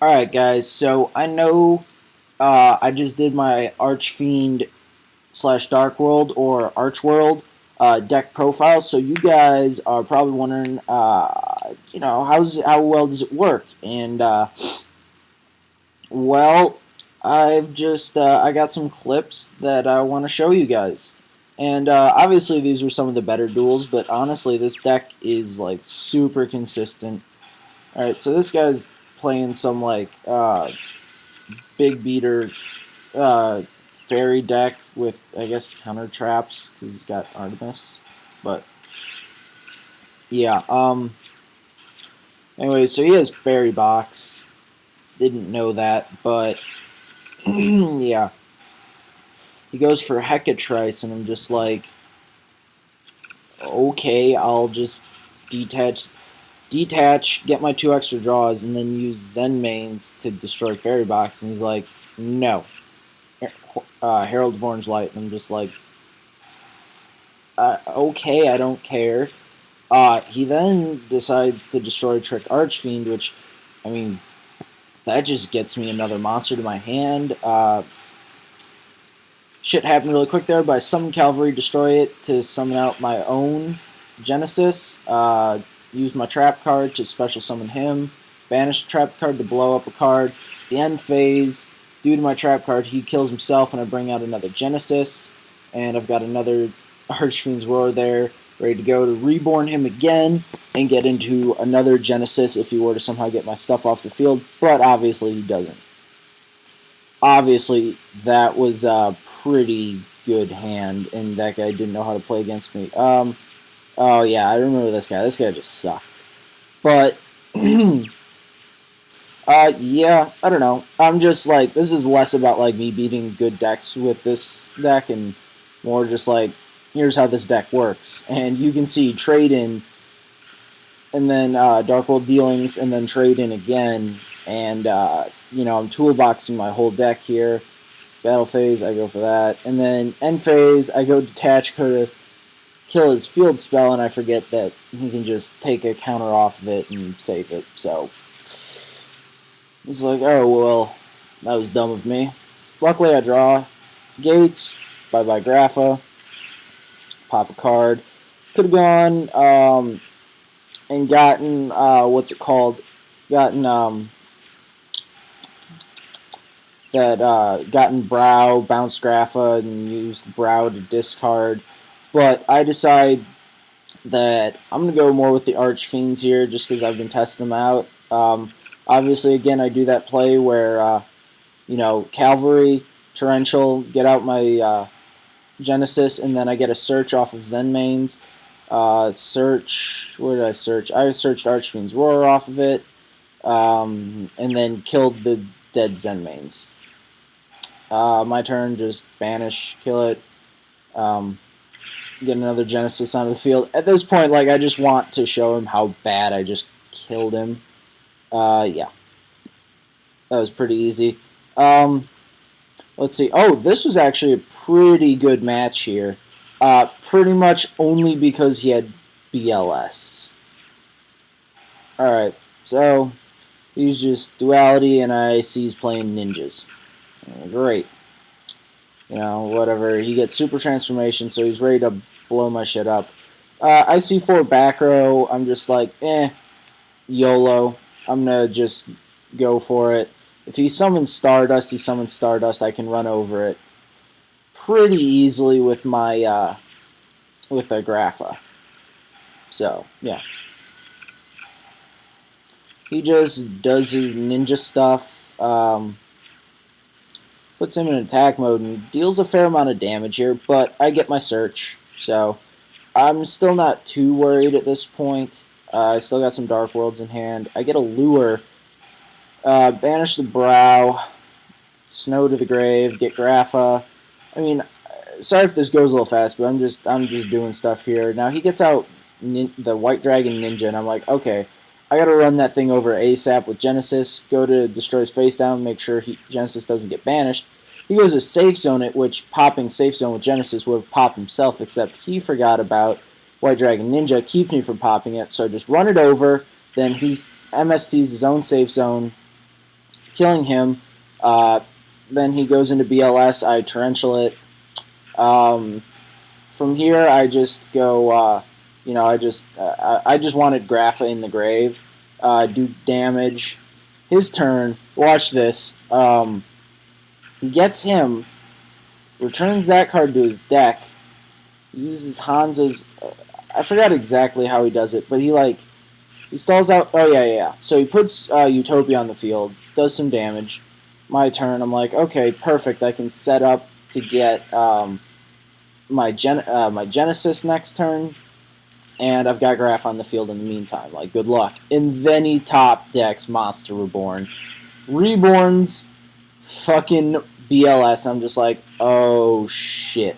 Alright guys, so I know I just did my archfiend slash darkworld or archworld deck profile, so you guys are probably wondering, how well does it work? And well, I got some clips that I want to show you guys. And obviously these were some of the better duels, but honestly this deck is like super consistent. Alright, so this guy's playing some like big beater uh, fairy deck with, I guess, counter traps because he's got Artemis. But yeah, anyway, so he has fairy box. Didn't know that, but yeah, he goes for Hecatrice, and I'm just like, okay, I'll just detach, get my 2 extra draws, and then use Zen mains to destroy fairy box. And he's like, no. Herald of Orange Light, and I'm just like, okay, I don't care. He then decides to destroy Trick Archfiend, which, I mean, that just gets me another monster to my hand. Shit happened really quick there, but I summon Cavalry, destroy it to summon out my own Genesis. Use my trap card to special summon him. Banish the trap card to blow up a card. The end phase, due to my trap card, he kills himself, and I bring out another Genesis. And I've got another Archfiend's Roar there, ready to go to reborn him again and get into another Genesis if he were to somehow get my stuff off the field, but obviously he doesn't. Obviously, that was a pretty good hand, and that guy didn't know how to play against me. Oh yeah, I remember this guy. This guy just sucked. But, yeah, I don't know. I'm just like, this is less about like me beating good decks with this deck, and more just like, here's how this deck works. And you can see trade in, and then Darkworld dealings, and then trade in again. And, I'm toolboxing my whole deck here. Battle phase, I go for that. And then end phase, I go detach to kill his field spell, and I forget that he can just take a counter off of it and save it. So, he's like, oh, well, that was dumb of me. Luckily, I draw Gates, bye-bye Grapha, pop a card. Could have gone and gotten, gotten Brow, bounce Grapha, and used Brow to discard. But I decide that I'm going to go more with the Archfiends here just because I've been testing them out. Obviously, again, I do that play where, Cavalry, Torrential, get out my Genesis, and then I get a search off of Zen mains. Search, where did I search? I searched Archfiend's Roar off of it, and then killed the dead Zen mains. My turn, just banish, kill it, get another Genesis onto the field. At this point, like, I just want to show him how bad I just killed him. Yeah. That was pretty easy. Let's see. Oh, this was actually a pretty good match here. Pretty much only because he had BLS. Alright, so he's just duality, and I see he's playing ninjas. Great. Whatever. He gets super transformation, so he's ready to blow my shit up. I see 4 back row. I'm just like, YOLO. I'm going to just go for it. If he summons Stardust, he summons Stardust. I can run over it pretty easily with my, with a Grapha. So, yeah. He just does his ninja stuff, puts him in attack mode, and deals a fair amount of damage here, but I get my search, so I'm still not too worried at this point. I still got some Darkworlds in hand. I get a Lure, banish the Brow, Snow to the Grave, get Grapha. I mean, sorry if this goes a little fast, but I'm just doing stuff here. Now he gets out the White Dragon Ninja, and I'm like, okay, I gotta run that thing over ASAP with Genesis. Go to destroy his face down, make sure Genesis doesn't get banished. He goes to safe zone it, which popping safe zone with Genesis would have popped himself, except he forgot about White Dragon Ninja, keeps me from popping it, so I just run it over. Then he MSTs his own safe zone, killing him. Then he goes into BLS. I torrential it. From here, I just go. I just wanted Grapha in the grave. Do damage. His turn. Watch this. He gets him. Returns that card to his deck. Uses Hanzo's. I forgot exactly how he does it, but he stalls out. Oh yeah. So he puts Utopia on the field. Does some damage. My turn. I'm like, okay, perfect. I can set up to get my Genesis next turn, and I've got Graph on the field in the meantime. Like, good luck. And then he top decks Monster Reborn. Reborn's fucking BLS. I'm just like, oh shit.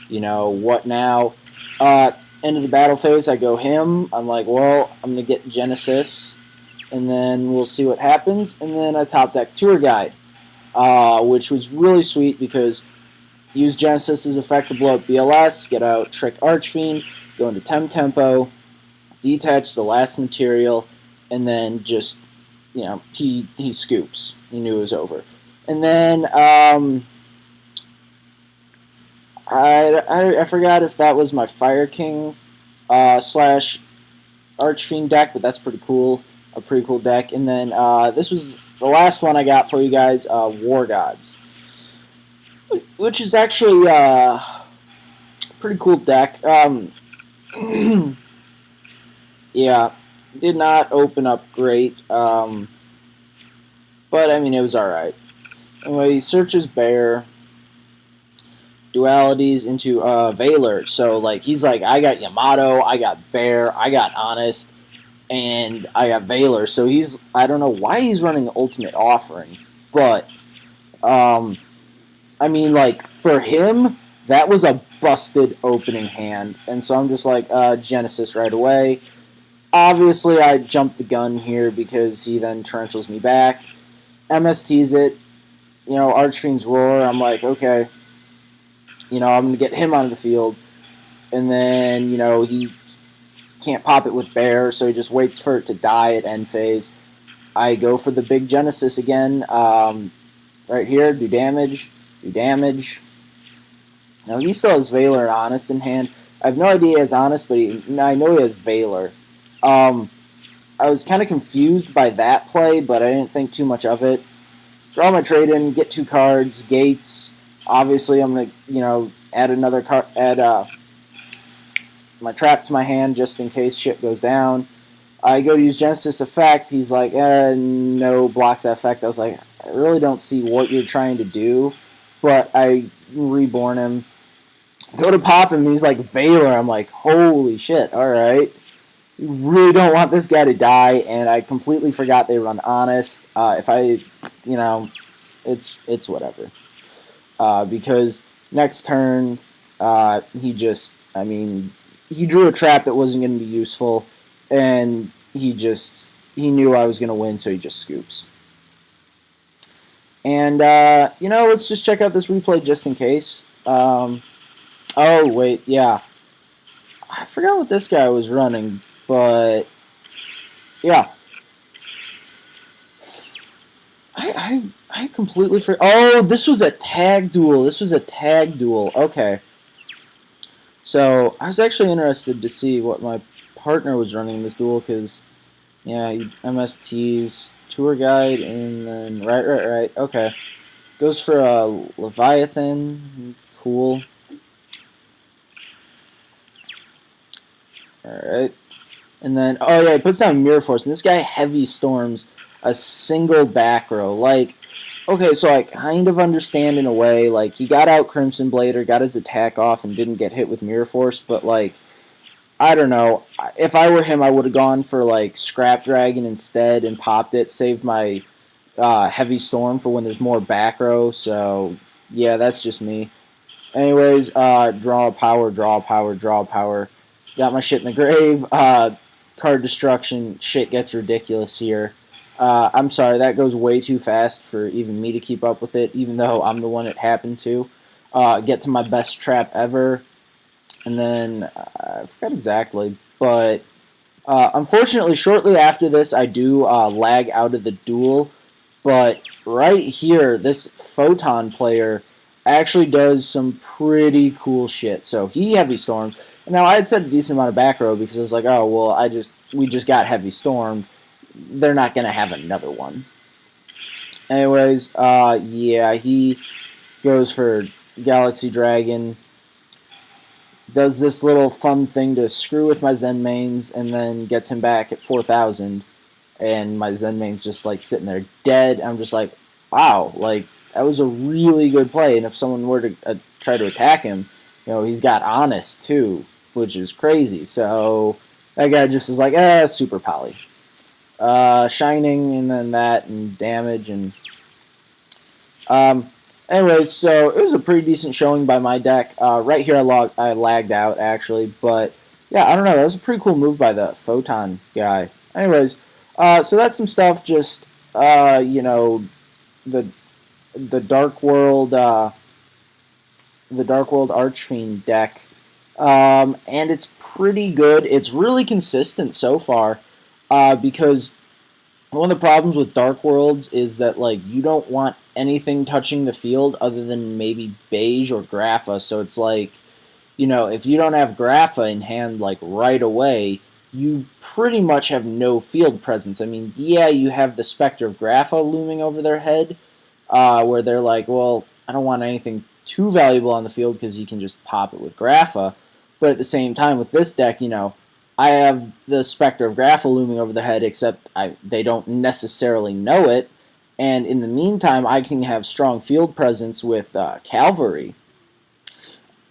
What now? End of the battle phase, I go him. I'm like, well, I'm going to get Genesis, and then we'll see what happens. And then I top deck Tour Guide, which was really sweet because use Genesis' effect to blow up BLS, get out Trick Archfiend, go into Tempo, detach the last material, and then just, he scoops. He knew it was over. And then I forgot if that was my Fire King slash Archfiend deck, but that's pretty cool. A pretty cool deck. And then this was the last one I got for you guys, War Gods, which is actually a pretty cool deck. Yeah, did not open up great, but I mean, it was alright. Anyway, he searches Bear, dualities into Valor. So, like, he's like, I got Yamato, I got Bear, I got Honest, and I got Valor. So I don't know why he's running Ultimate Offering, but, I mean, like, for him, that was a busted opening hand. And so I'm just like, Genesis right away. Obviously, I jumped the gun here because he then torrentials me back. MSTs it. Archfiend's Roar. I'm like, okay. I'm going to get him onto the field. And then, he can't pop it with Bear, so he just waits for it to die at end phase. I go for the big Genesis again. Right here, do damage. Now, he still has Valor and Honest in hand. I have no idea he has Honest, but I know he has Valor. I was kind of confused by that play, but I didn't think too much of it. Draw my trade in, get 2 cards, Gates. Obviously, I'm going to, add another card, add my trap to my hand just in case shit goes down. I go to use Genesis effect. He's like, no, blocks that effect. I was like, I really don't see what you're trying to do, but I reborn him. Go to pop him, and he's like, Valor. I'm like, holy shit, all right. You really don't want this guy to die, and I completely forgot they run Honest. It's whatever. Because next turn, he drew a trap that wasn't going to be useful, and he knew I was going to win, so he just scoops. And, let's just check out this replay just in case. Oh, wait, yeah. I forgot what this guy was running, but, yeah. I completely forgot. Oh, this was a tag duel. Okay. So, I was actually interested to see what my partner was running in this duel, because, yeah, MST's Tour Guide, and then, right. Okay. Goes for a Leviathan. Cool. Alright. And then, oh yeah, he puts down Mirror Force, and this guy heavy storms a single back row. Like, okay, so I kind of understand in a way, like, he got out Crimson Blader, got his attack off, and didn't get hit with Mirror Force, but, like, I don't know. If I were him, I would have gone for, like, Scrap Dragon instead and popped it, saved my Heavy Storm for when there's more back row, so, yeah, that's just me. Anyways, draw a power. Got my shit in the grave. Card destruction. Shit gets ridiculous here. I'm sorry, that goes way too fast for even me to keep up with it, even though I'm the one it happened to. Get to my best trap ever. And then, I forgot exactly, but unfortunately, shortly after this, I do lag out of the duel. But right here, this Photon player actually does some pretty cool shit. So he heavy storms. Now I had said a decent amount of back row because I was like, oh well, we just got heavy stormed. They're not gonna have another one. Anyways, yeah, he goes for Galaxy Dragon. Does this little fun thing to screw with my Zen mains, and then gets him back at 4,000. And my Zen main's just like sitting there dead. I'm just like, wow, like that was a really good play. And if someone were to try to attack him, he's got honest too, which is crazy. So that guy just is like, super poly. Shining, and then that, and damage, and anyways, so it was a pretty decent showing by my deck. Right here, I lagged out actually, but yeah, I don't know. That was a pretty cool move by the Photon guy. Anyways, so that's some stuff. Just the the Dark World Archfiend deck, and it's pretty good. It's really consistent so far, because one of the problems with Dark Worlds is that like you don't want anything touching the field other than maybe beige or Grapha. So it's like, if you don't have Grapha in hand like right away, you pretty much have no field presence. I mean, yeah, you have the specter of Grapha looming over their head, where they're like, well, I don't want anything too valuable on the field because you can just pop it with Grapha. But at the same time, with this deck, I have the specter of Grapha looming over their head, except they don't necessarily know it. And in the meantime, I can have strong field presence with Cavalry,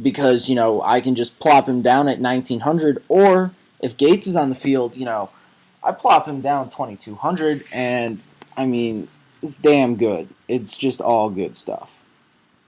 because, I can just plop him down at 1900, or if Gates is on the field, I plop him down 2200, and I mean, it's damn good. It's just all good stuff.